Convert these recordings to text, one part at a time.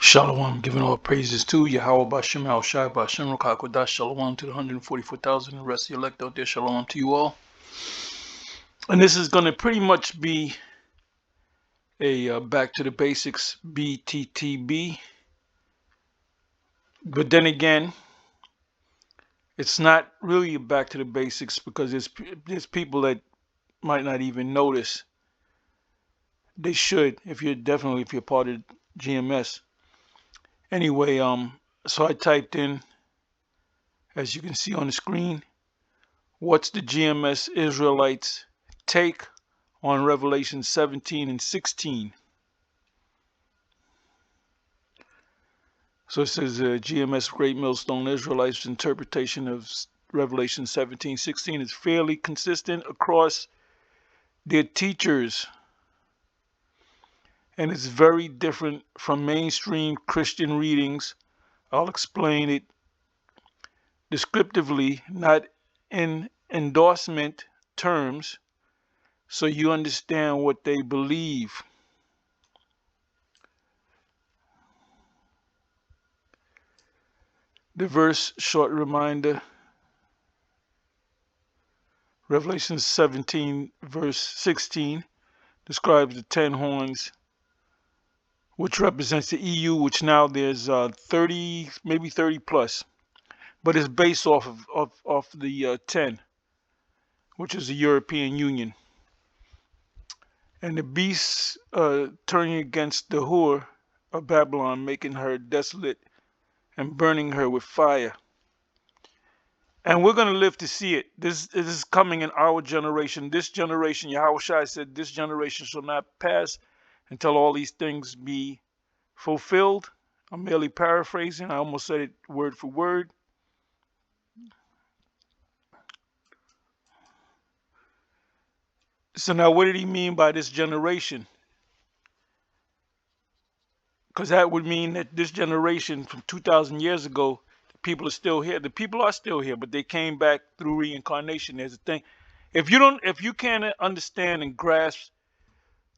Shalom, giving all praises to Yahweh Bashem Al Shai Bashem Rakakodash. Shalom to the 144,000 and the rest of the elect out there. Shalom to you all. And this is going to pretty much be a back to the basics BTTB. But then again, it's not really a back to the basics because there's people that might not even notice. They should if you're part of GMS. Anyway, so I typed in, as you can see on the screen, what's the GMS Israelites take on Revelation 17 and 16? So it says GMS Great Millstone Israelites interpretation of Revelation 17:16 is fairly consistent across their teachers, and it's very different from mainstream Christian readings. I'll explain it descriptively, not in endorsement terms, so you understand what they believe. The verse, short reminder, Revelation 17 verse 16 describes the 10 horns, which represents the EU, which now there's 30, maybe 30 plus, but it's based off of the 10, which is the European Union. And the beast turning against the whore of Babylon, making her desolate and burning her with fire. And we're going to live to see it. This is coming in our generation. This generation, Yahweh Shai said, this generation shall not pass until all these things be fulfilled. I'm merely paraphrasing. I almost said it word for word. So now what did he mean by this generation? Because that would mean that this generation from 2,000 years ago, the people are still here. The people are still here, but they came back through reincarnation. There's a thing. If you can't understand and grasp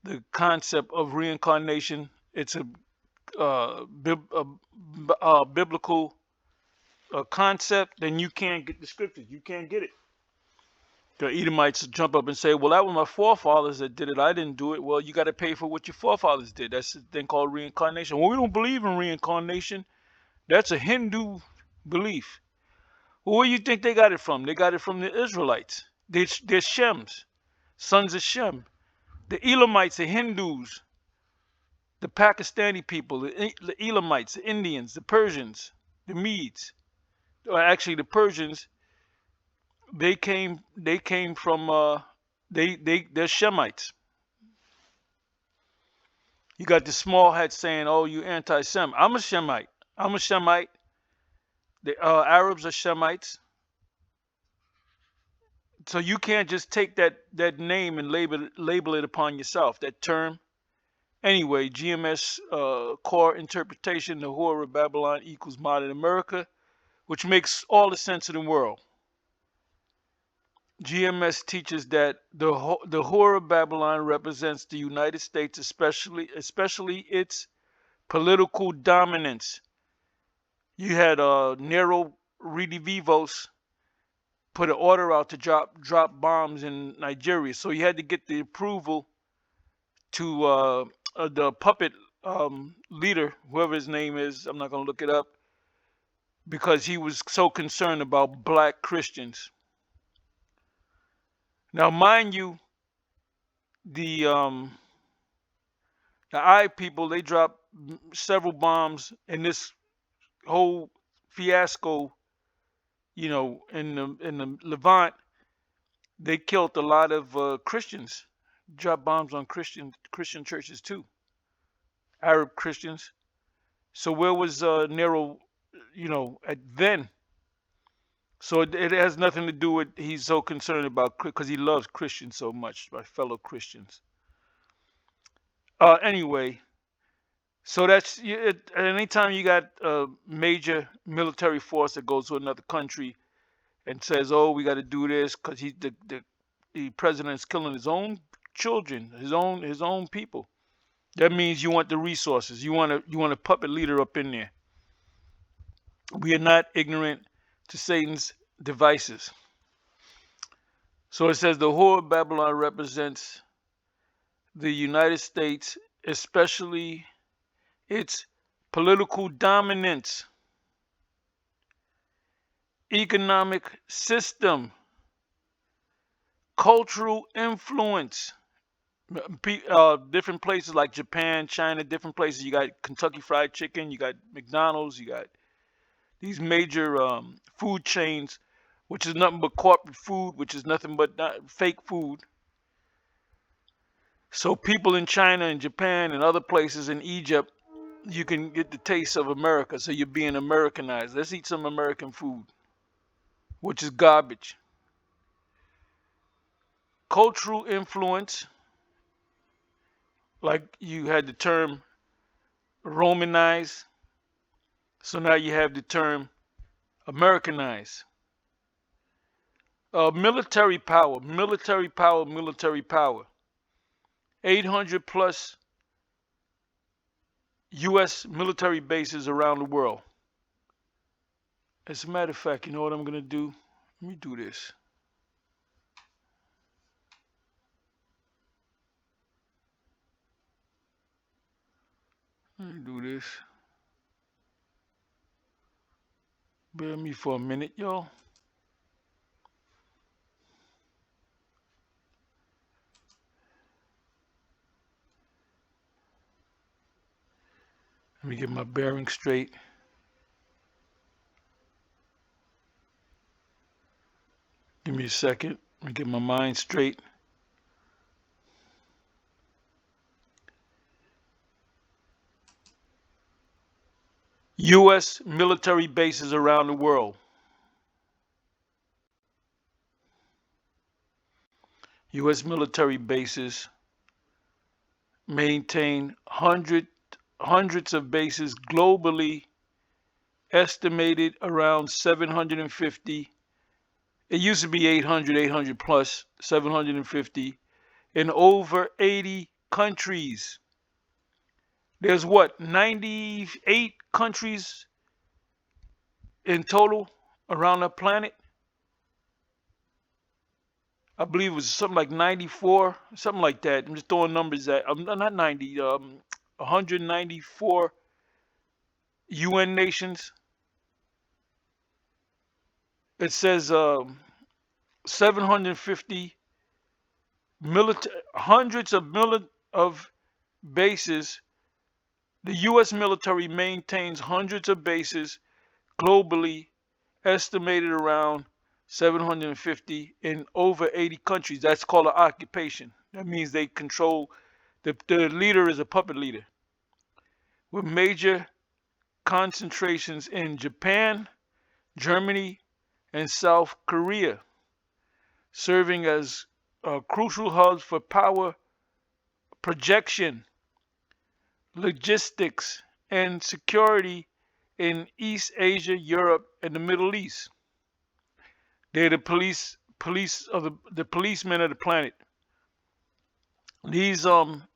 the concept of reincarnation, it's a biblical concept, then you can't get the scriptures. You can't get it. The Edomites jump up and say, well, that was my forefathers that did it. I didn't do it. Well, you got to pay for what your forefathers did. That's a thing called reincarnation. Well, we don't believe in reincarnation. That's a Hindu belief. Well, where do you think they got it from? They got it from the Israelites. They're Shems, sons of Shem. The Elamites, the Hindus, the Pakistani people, the Elamites, the Indians, the Persians, the Medes. Or actually, the Persians, they came from they're Shemites. You got the small hat saying, "Oh, you anti-Sem." I'm a Shemite. I'm a Shemite. The Arabs are Shemites. So you can't just take that name and label it upon yourself. That term. Anyway, GMS core interpretation: the Whore of Babylon equals modern America, which makes all the sense in the world. GMS teaches that the Whore of Babylon represents the United States, especially its political dominance. You had Nero Redivivos put an order out to drop bombs in Nigeria, so he had to get the approval to the puppet leader, whoever his name is. I'm not going to look it up, because he was so concerned about black Christians. Now, mind you, the I people, they dropped several bombs in this whole fiasco, in the Levant. They killed a lot of Christians, dropped bombs on Christian churches too, Arab Christians. So where was Nero, at then? So it has nothing to do with he's so concerned about, because he loves Christians so much, my fellow Christians. Anyway, so that's it. Anytime you got a major military force that goes to another country and says, "Oh, we got to do this," because the president is killing his own children, his own people. That means you want the resources. You want a puppet leader up in there. We are not ignorant to Satan's devices. So it says the whore of Babylon represents the United States, especially its political dominance, economic system, cultural influence. Different places like Japan, China, different places. You got Kentucky Fried Chicken, you got McDonald's, you got these major food chains, which is nothing but corporate food, which is nothing but fake food. So people in China and Japan and other places in Egypt, you can get the taste of America. So you're being Americanized. Let's eat some American food, which is garbage. Cultural influence, like you had the term Romanize. So now you have the term Americanize. Military power, military power, military power. 800 plus U.S. military bases around the world. As a matter of fact, you know what I'm going to do? Let me do this. Let me do this. Bear with me for a minute, y'all. Let me get my bearings straight. Give me a second. Let me get my mind straight. U.S. military bases around the world. U.S. military bases maintain hundreds of bases globally, estimated around 750. It used to be 800 plus, 750 in over 80 countries. There's what, 98 countries in total around the planet? I believe it was something like 94, something like that. I'm just throwing numbers at, not 90, 194 UN nations. It says 750 hundreds of bases. The U.S. military maintains hundreds of bases globally, estimated around 750 in over 80 countries. That's called an occupation. That means they control, the leader is a puppet leader. With major concentrations in Japan, Germany, and South Korea, serving as crucial hubs for power projection, logistics, and security in East Asia, Europe, and the Middle East. They're the police of the policemen of the planet. These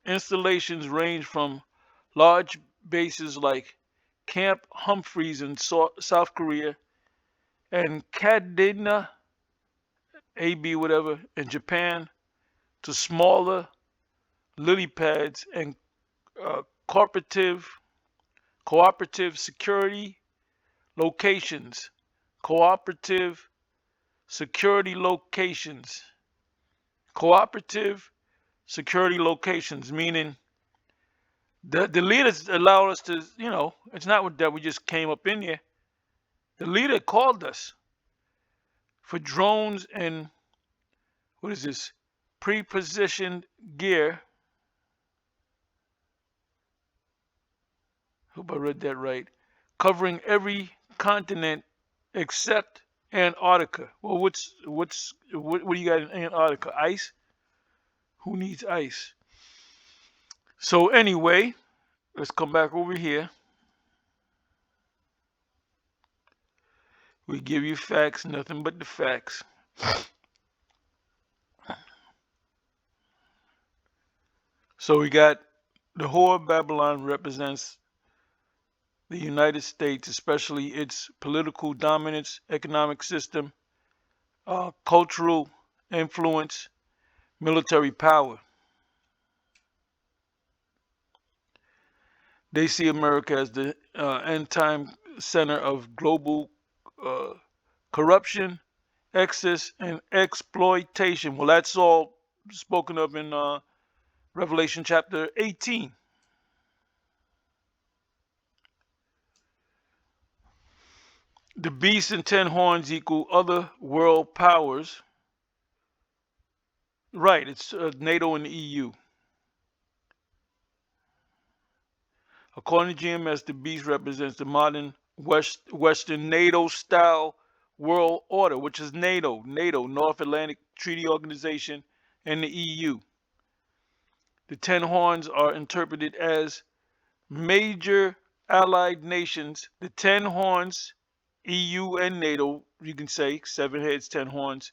installations range from large bases like Camp Humphreys in South Korea and Kadena AB whatever in Japan to smaller lily pads and cooperative security locations. Cooperative security locations. Cooperative security locations, meaning the leaders allow us to, it's not that we just came up in here. The leader called us for drones and what is this? Pre-positioned gear. Hope I read that right. Covering every continent except Antarctica. Well, what do you got in Antarctica? Ice? Who needs ice? So anyway, let's come back over here. We give you facts, nothing but the facts. So we got The whore of Babylon represents the United States, especially its political dominance, economic system, cultural influence, military power. They see America as the end time center of global uh, corruption, excess, and exploitation. Well, that's all spoken of in Revelation chapter 18. The beast and 10 horns equal other world powers. Right, it's NATO and the EU. According to GMS, the beast represents the modern Western NATO style world order, which is NATO, North Atlantic Treaty Organization, and the EU. The 10 horns are interpreted as major allied nations. The 10 horns, EU and NATO, you can say, 7 heads, 10 horns.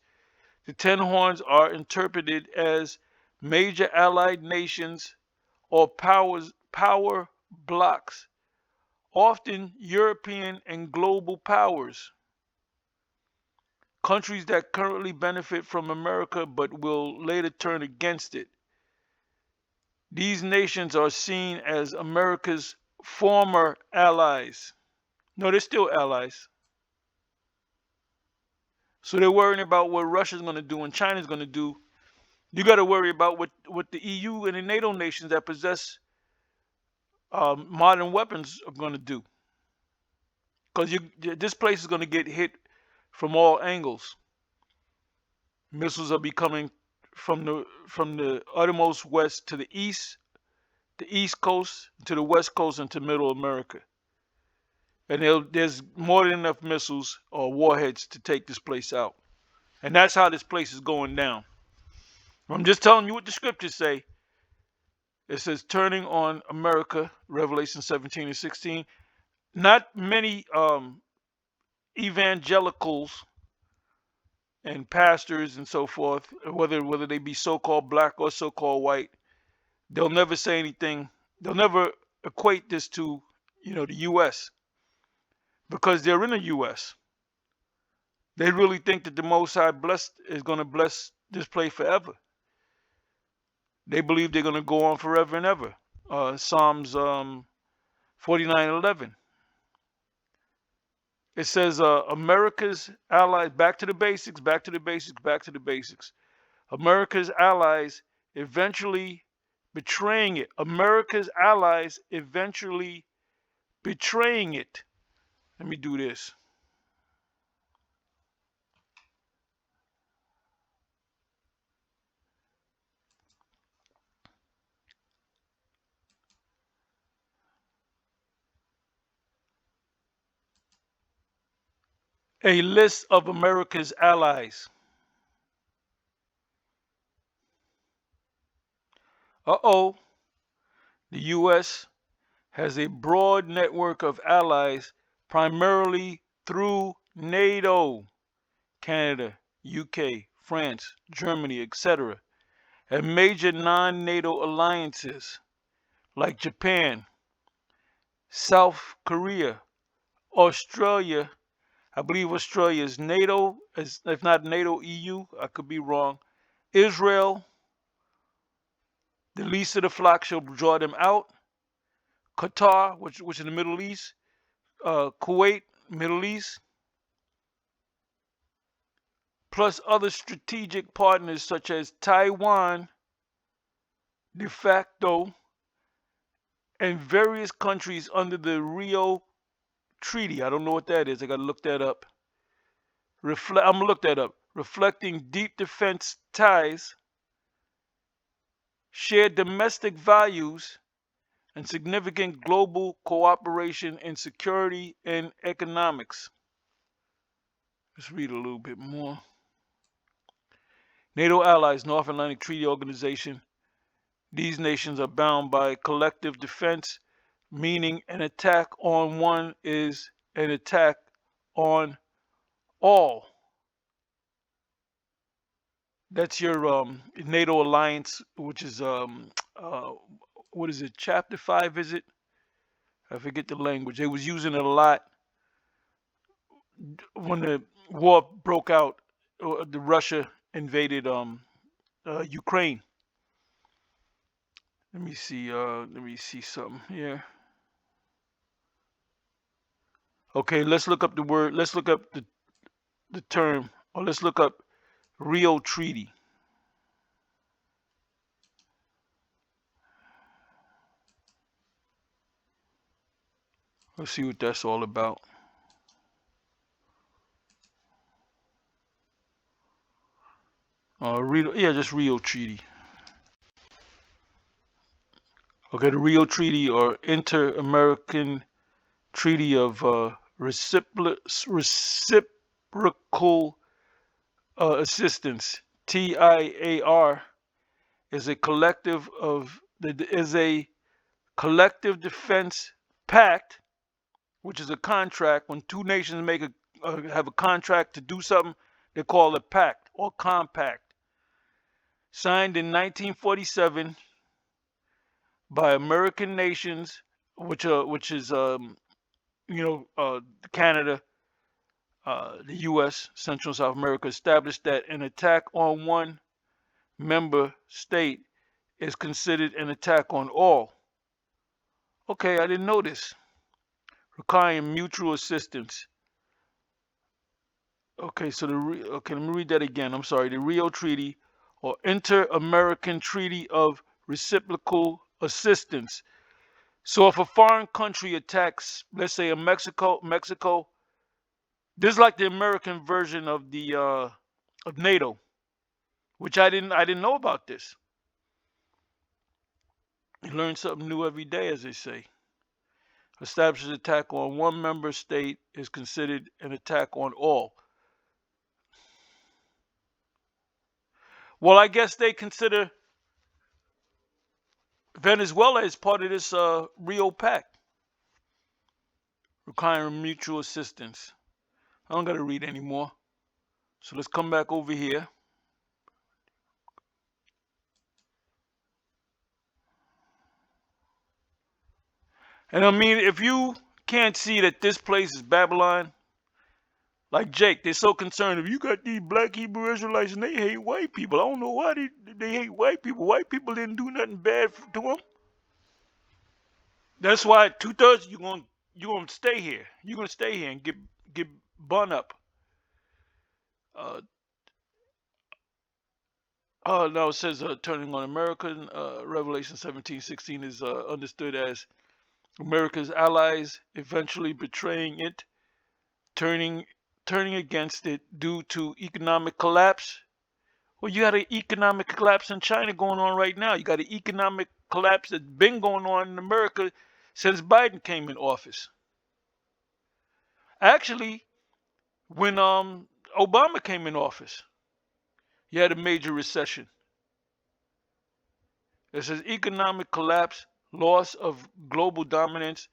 The 10 horns are interpreted as major allied nations or power blocks, often European and global powers, countries that currently benefit from America but will later turn against it. These nations are seen as America's former allies. No, they're still allies. So they're worrying about what Russia's going to do and China's going to do. You got to worry about what the EU and the NATO nations that possess modern weapons are going to do. Because this place is going to get hit from all angles. Missiles are becoming from the uttermost west to the east coast to the west coast and to middle America. And there's more than enough missiles or warheads to take this place out. And that's how this place is going down. I'm just telling you what the scriptures say. It says, turning on America, Revelation 17 and 16. Not many evangelicals and pastors and so forth, whether they be so-called black or so-called white, they'll never say anything. They'll never equate this to, the U.S. because they're in the U.S. They really think that the Most High is going to bless this place forever. They believe they're going to go on forever and ever. Psalms 49:11. It says, America's allies, back to the basics, back to the basics, back to the basics. America's allies eventually betraying it. America's allies eventually betraying it. Let me do this. A list of America's allies. Uh-oh. The U.S. has a broad network of allies, primarily through NATO, Canada, UK, France, Germany, etc., and major non-NATO alliances like Japan, South Korea, Australia. I believe Australia is NATO, if not NATO, EU. I could be wrong. Israel, the least of the flock shall draw them out. Qatar, which is in the Middle East. Kuwait, Middle East. Plus other strategic partners such as Taiwan, de facto, and various countries under the Rio Treaty. I don't know what that is. I got to look that up. I'm going to look that up. Reflecting deep defense ties, shared domestic values, and significant global cooperation in security and economics. Let's read a little bit more. NATO allies, North Atlantic Treaty Organization. These nations are bound by collective defense, meaning an attack on one is an attack on all. That's your NATO alliance, which is what is it, chapter 5 is it? I forget the language. They was using it a lot when the war broke out. The Russia invaded Ukraine. Let me see something here. Okay, let's look up the word. Let's look up the term, or let's look up Rio Treaty. Let's see what that's all about. Yeah, just Rio Treaty. Okay, the Rio Treaty, or Inter-American Treaty of Reciprocal Assistance (TIAR) is a collective defense pact, which is a contract. When two nations have a contract to do something, they call it pact or compact. Signed in 1947 by American nations, which is Canada, the U.S., Central and South America, established that an attack on one member state is considered an attack on all. Okay, I didn't know this. Requiring mutual assistance. Okay, so let me read that again. I'm sorry. The Rio Treaty, or Inter-American Treaty of Reciprocal Assistance. So if a foreign country attacks, let's say Mexico, this is like the American version of the of NATO, which I didn't know about this. You learn something new every day, as they say. Establishes attack on one member state is considered an attack on all. Well, I guess they consider Venezuela as part of this Rio Pact, requiring mutual assistance. I don't got to read anymore. So let's come back over here. And I mean, if you can't see that this place is Babylon, like Jake, they're so concerned. If you got these black Hebrew Israelites and they hate white people, I don't know why they hate white people. White people didn't do nothing bad to them. That's why 2/3 you gonna stay here. You're gonna stay here and get bun up. Uh, no, it says turning on America. Revelation 17:16 is understood as America's allies eventually betraying it, turning against it due to economic collapse. Well, you got an economic collapse in China going on right now. You got an economic collapse that's been going on in America since Biden came in office. Actually, when Obama came in office, you had a major recession. It says economic collapse, loss of global dominance,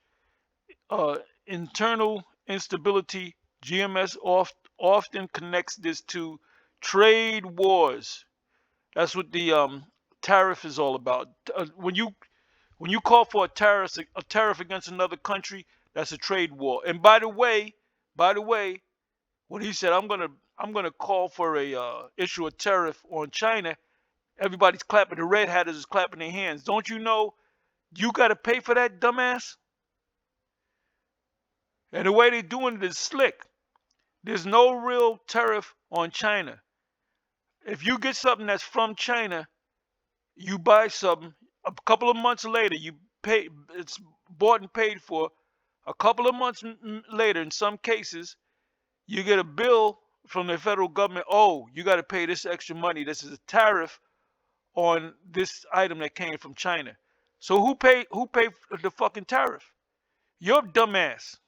internal instability. GMS often connects this to trade wars. That's what the tariff is all about. When you call for a tariff against another country, that's a trade war. And by the way, when he said I'm gonna call for a issue a tariff on China, everybody's clapping. The red hatters is clapping their hands. Don't you know you got to pay for that, dumbass? And the way they're doing it is slick. There's no real tariff on China. If you get something that's from China, you buy something. A couple of months later, you pay. It's bought and paid for. A couple of months later, in some cases, you get a bill from the federal government. Oh, you got to pay this extra money. This is a tariff on this item that came from China. So who paid the fucking tariff? Your dumbass.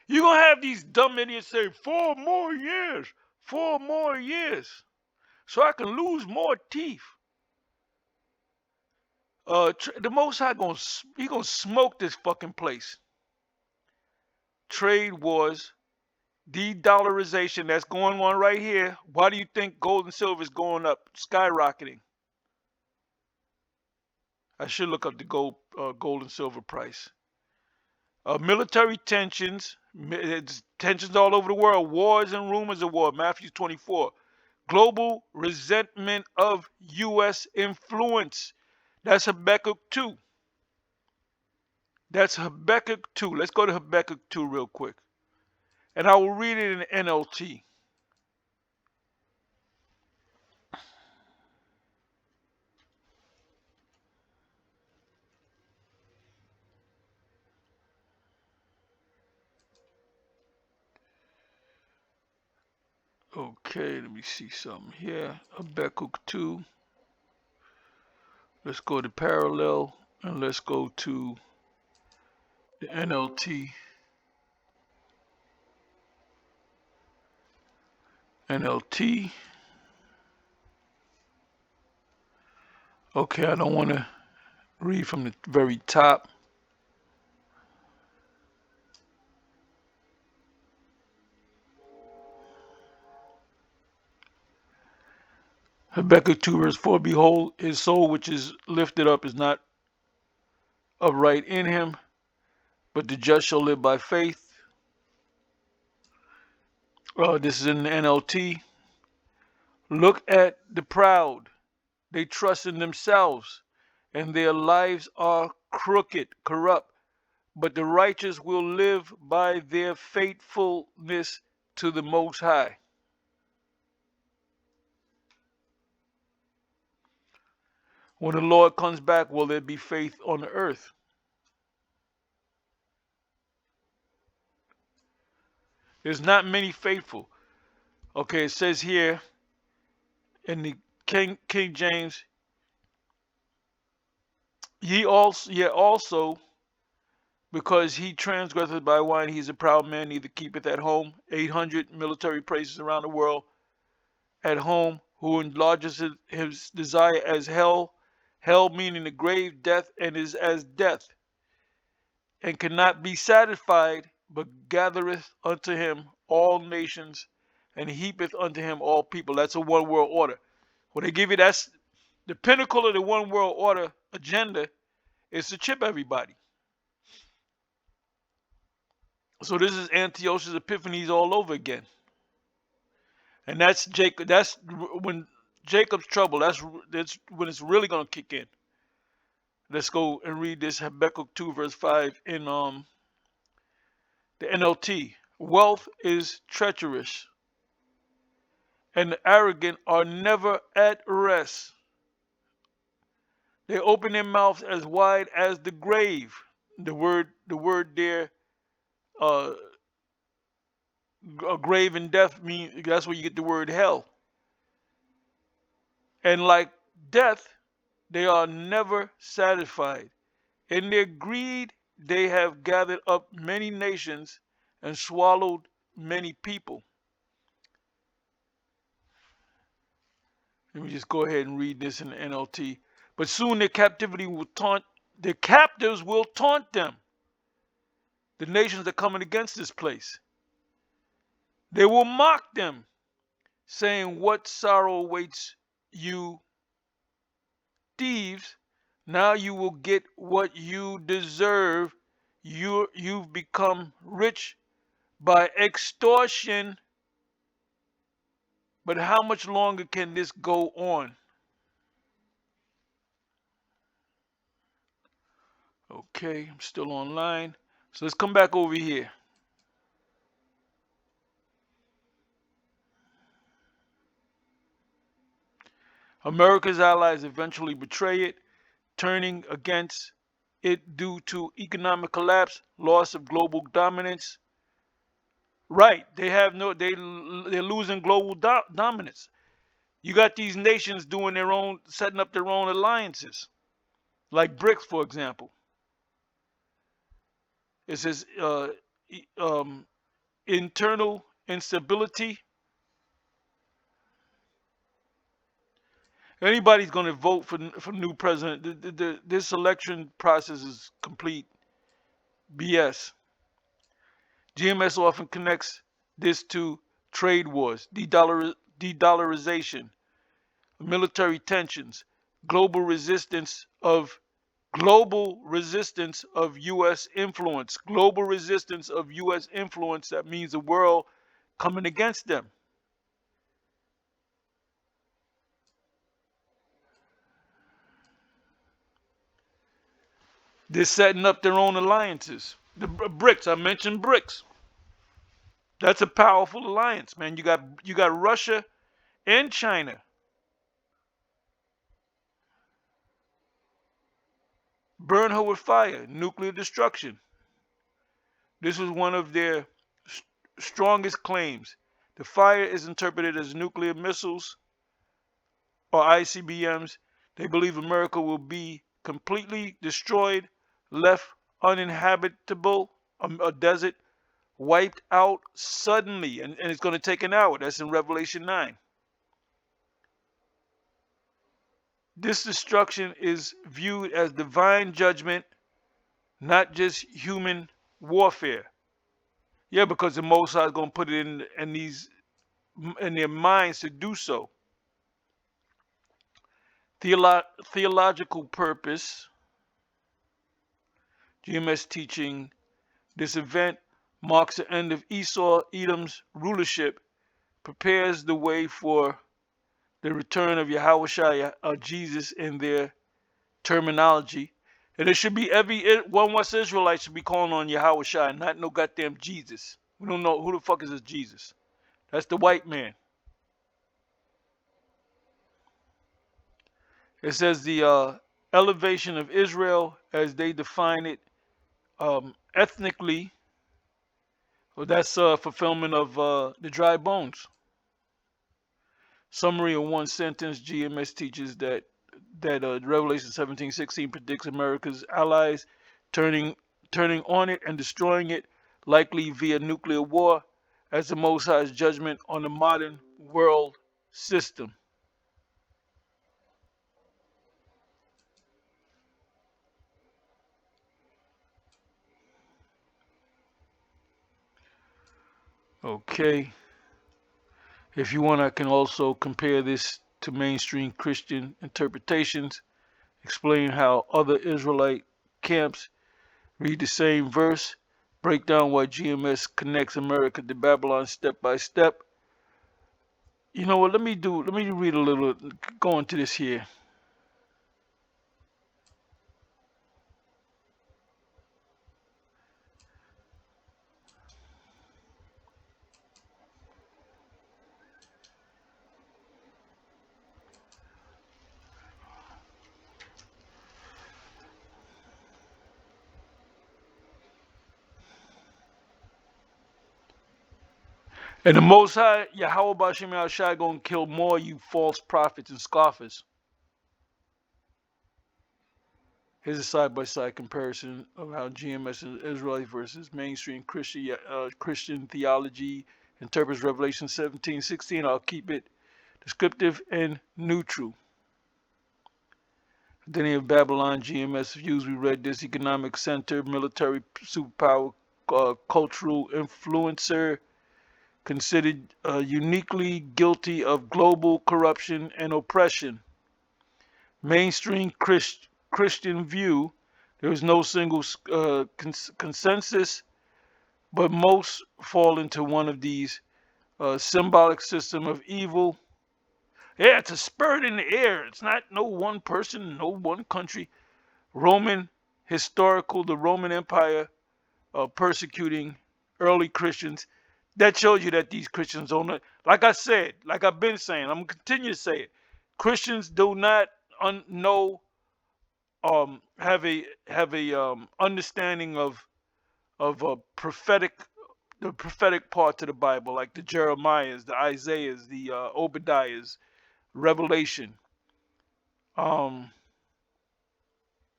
You're gonna have these dumb idiots say 4 more years, 4 more years, so I can lose more teeth. The Most High gonna smoke this fucking place. Trade wars De-dollarization that's going on right here. Why do you think gold and silver is going up, skyrocketing? I should look up the gold and silver price. Military tensions, it's tensions all over the world, wars and rumors of war. Matthew 24. Global resentment of U.S. influence. That's Habakkuk 2. That's Habakkuk 2. Let's go to Habakkuk 2 real quick. And I will read it in NLT. Okay, let me see something here. Habakkuk 2. Let's go to parallel and let's go to the NLT. NLT. Okay, I don't want to read from the very top. Habakkuk 2 verse 4, behold, his soul which is lifted up is not upright in him, but the just shall live by faith. This is in the NLT. Look at the proud. They trust in themselves, and their lives are crooked, corrupt. But the righteous will live by their faithfulness to the Most High. When the Lord comes back, will there be faith on the earth? There's not many faithful. Okay, it says here in the King James, ye also, because he transgresseth by wine, he is a proud man, neither keepeth at home. 800 military places around the world at home, who enlarges his desire as hell, meaning the grave, death, and is as death, and cannot be satisfied, but gathereth unto him all nations, and heapeth unto him all people. That's a one world order. When they give you that's the pinnacle of the one world order agenda is to chip everybody. So this is Antiochus Epiphanes all over again. And that's Jacob. That's when Jacob's trouble. That's when it's really gonna kick in. Let's go and read this Habakkuk 2 verse 5 in the NLT. Wealth is treacherous, and the arrogant are never at rest. They open their mouths as wide as the grave. The word there, a grave and death mean that's where you get the word hell. And like death, they are never satisfied. In their greed, they have gathered up many nations and swallowed many people. Let me just go ahead and read this in the NLT. But soon their captivity will taunt, their captives will taunt them. The nations are coming against this place. They will mock them, saying, what sorrow awaits you, thieves? Now you will get what you deserve. You've become rich by extortion. But how much longer can this go on? Okay, I'm still online. So let's come back over here. America's allies eventually betray it, turning against it due to economic collapse, loss of global dominance. Right, they're losing global dominance. You got these nations doing their own, setting up their own alliances, like BRICS, for example. It says internal instability. Anybody's going to vote for new president. This election process is complete BS. GMS often connects this to trade wars, de-dollarization, military tensions, global resistance of U.S. influence, global resistance of U.S. influence. That means the world coming against them. They're setting up their own alliances. The BRICS, I mentioned BRICS. That's a powerful alliance, man. You got Russia and China. Burn her with fire, nuclear destruction. This was one of their strongest claims. The fire is interpreted as nuclear missiles or ICBMs. They believe America will be completely destroyed, left uninhabitable, a desert, wiped out suddenly, and it's going to take an hour. That's in Revelation 9. This destruction is viewed as divine judgment, not just human warfare. Yeah, because the Most High is going to put it in their minds to do so. Theological purpose. GMS teaching. This event marks the end of Esau, Edom's rulership, prepares the way for the return of Yahushua, Jesus, in their terminology. And it should be one West Israelite should be calling on Yahushua, not no goddamn Jesus. We don't know who the fuck is this Jesus. That's the white man. It says the elevation of Israel as they define it ethnically. Well, that's fulfillment of the dry bones. Summary in one sentence: GMS teaches that Revelation 17:16 predicts America's allies turning on it and destroying it, likely via nuclear war, as the Most High's judgment on the modern world system. Okay. If you want, I can also compare this to mainstream Christian interpretations, explain how other Israelite camps read the same verse, break down why GMS connects America to Babylon step by step. You know what? Let me read a little, go into this here. And the Most High, Yahweh Bashem Yahushua, gonna kill more you false prophets and scoffers. Here's a side-by-side comparison of how GMS Israelite versus mainstream Christian theology interprets Revelation 17:16. I'll keep it descriptive and neutral. Identity of Babylon, GMS views. We read this: economic center, military superpower, cultural influencer, considered uniquely guilty of global corruption and oppression. Mainstream Christian view: there is no single consensus, but most fall into one of these symbolic system of evil. Yeah, it's a spirit in the air. It's not no one person, no one country. The Roman Empire persecuting early Christians. That shows you that these Christians don't, like I said, like I've been saying, I'm gonna continue to say it. Christians do not have a understanding of a the prophetic part of the Bible, like the Jeremiahs, the Isaiahs, the Obadiahs, Revelation,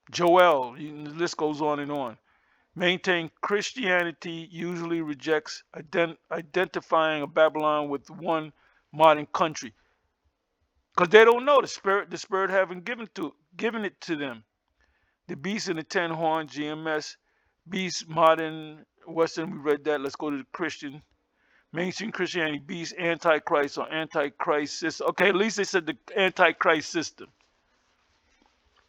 Joel. The list goes on and on. Maintain Christianity usually rejects identifying a Babylon with one modern country, because they don't know the spirit haven't given it to them. The beast and the 10 horns, GMS, beast, modern, Western, we read that. Let's go to the Christian. Mainstream Christianity beats Antichrist or Antichrist system. Okay, at least they said the Antichrist system.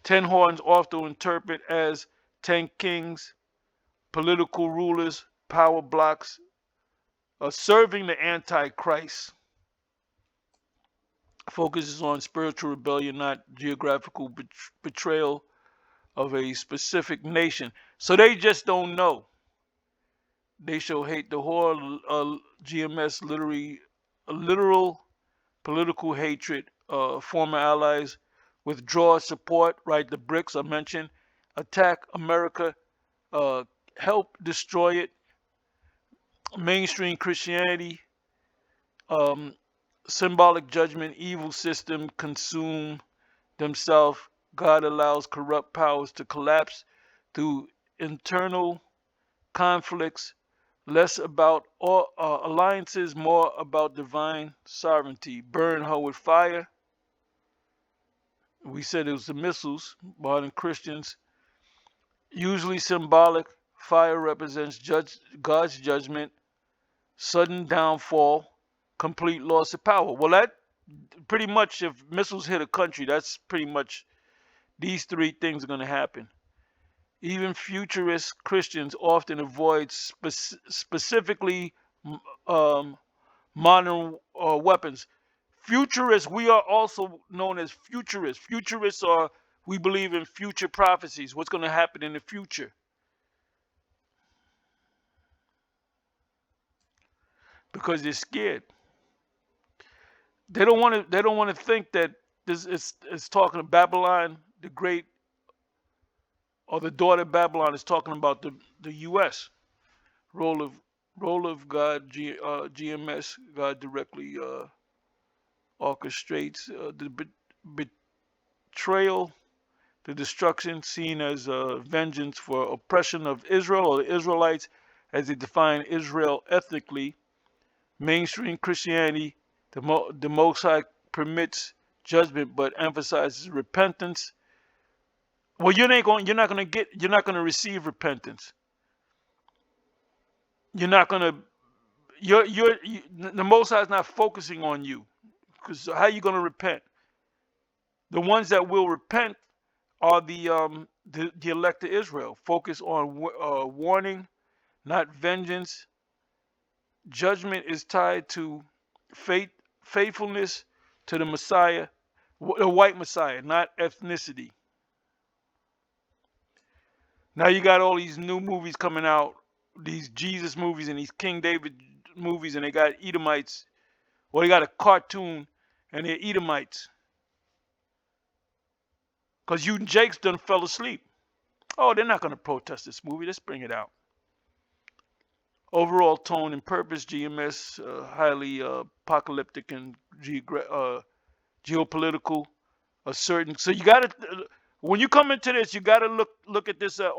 10 horns often interpret as 10 kings, political rulers, power blocks, serving the Antichrist. Focuses on spiritual rebellion, not geographical betrayal of a specific nation. So they just don't know. They shall hate the whore, GMS, literal political hatred, former allies, withdraw support, right? The BRICS I mentioned, attack America, help destroy it, mainstream Christianity, um, symbolic judgment, evil system, consume themselves. God allows corrupt powers to collapse through internal conflicts, less about alliances, more about divine sovereignty. Burn her with fire. We said it was the missiles, modern Christians. Usually symbolic. Fire represents God's judgment, sudden downfall, complete loss of power. Well, that pretty much, if missiles hit a country, that's pretty much these three things are going to happen. Even futurist Christians often avoid specifically modern weapons. Futurists, we are also known as futurists. Futurists are, we believe in future prophecies, what's going to happen in the future. Because they're scared. They don't want to think that this is talking of Babylon, the great, or the daughter of Babylon is talking about the US. Role of God, GMS, God directly orchestrates the betrayal, the destruction, seen as vengeance for oppression of Israel or the Israelites, as they define Israel ethnically. Mainstream Christianity, the Most High permits judgment but emphasizes repentance. Well, you're not going to receive repentance. You're not going to. The Most High is not focusing on you, because how are you going to repent? The ones that will repent are the elect of Israel. Focus on warning, not vengeance. Judgment is tied to faithfulness to the Messiah, the white Messiah, not ethnicity. Now you got all these new movies coming out, these Jesus movies and these King David movies, and they got Edomites, or they got a cartoon and they're Edomites. Because you and Jakes done fell asleep. Oh, they're not going to protest this movie. Let's bring it out. Overall tone and purpose, GMS, highly apocalyptic and geopolitical. So you got to, when you come into this, you got to look at this with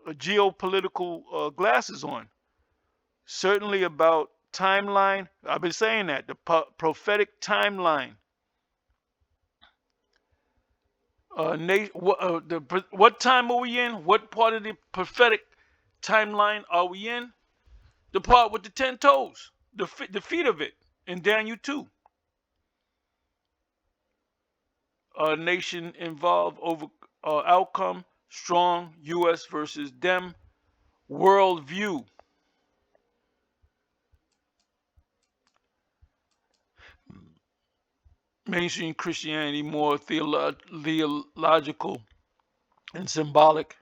geopolitical glasses on. Certainly about timeline. I've been saying that, the prophetic timeline. What time are we in? What part of the prophetic timeline are we in? The part with the 10 toes, the feet of it, in Daniel 2. Nation involved over outcome, strong, U.S. versus them, world view. Mainstream Christianity more theological and symbolic.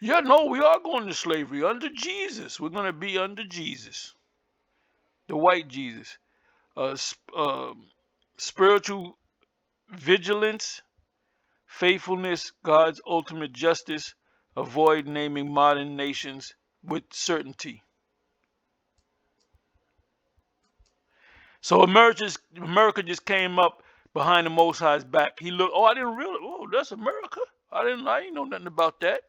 Yeah, no, we are going to slavery under Jesus. We're going to be under Jesus, the white Jesus. Spiritual vigilance, faithfulness, God's ultimate justice. Avoid naming modern nations with certainty. So America just came up behind the Most High's back. He looked, oh, I didn't realize, oh, that's America. I didn't know nothing about that.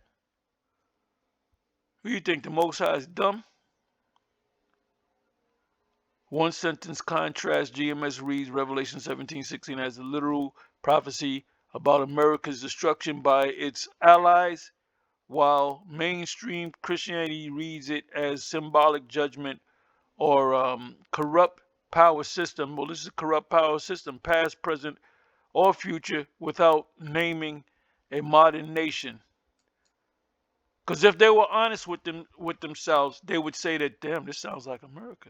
Who you think, the Most High is dumb? One sentence contrast, GMS reads Revelation 17:16 as a literal prophecy about America's destruction by its allies, while mainstream Christianity reads it as symbolic judgment or corrupt power system. Well, this is a corrupt power system, past, present, or future, without naming a modern nation. Because if they were honest with themselves, they would say that, damn, this sounds like America.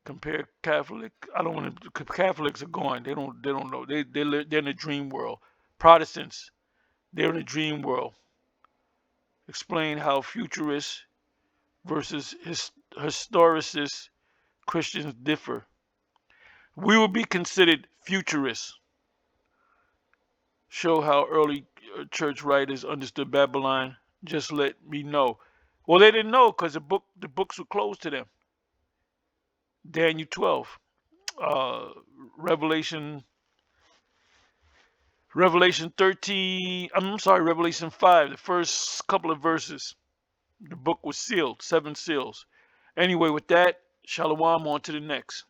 Compare Catholic. I don't want to. Catholics are going. They don't know. They're in a dream world. Protestants, they're in a dream world. Explain how futurists versus historicist Christians differ. We will be considered futurists. Show how early church writers understood Babylon. Just let me know. Well, they didn't know because the books were closed to them. Daniel 12, Revelation 13. I'm sorry, Revelation 5. The first couple of verses. The book was sealed, 7 seals. Anyway, with that, shalom, on to the next.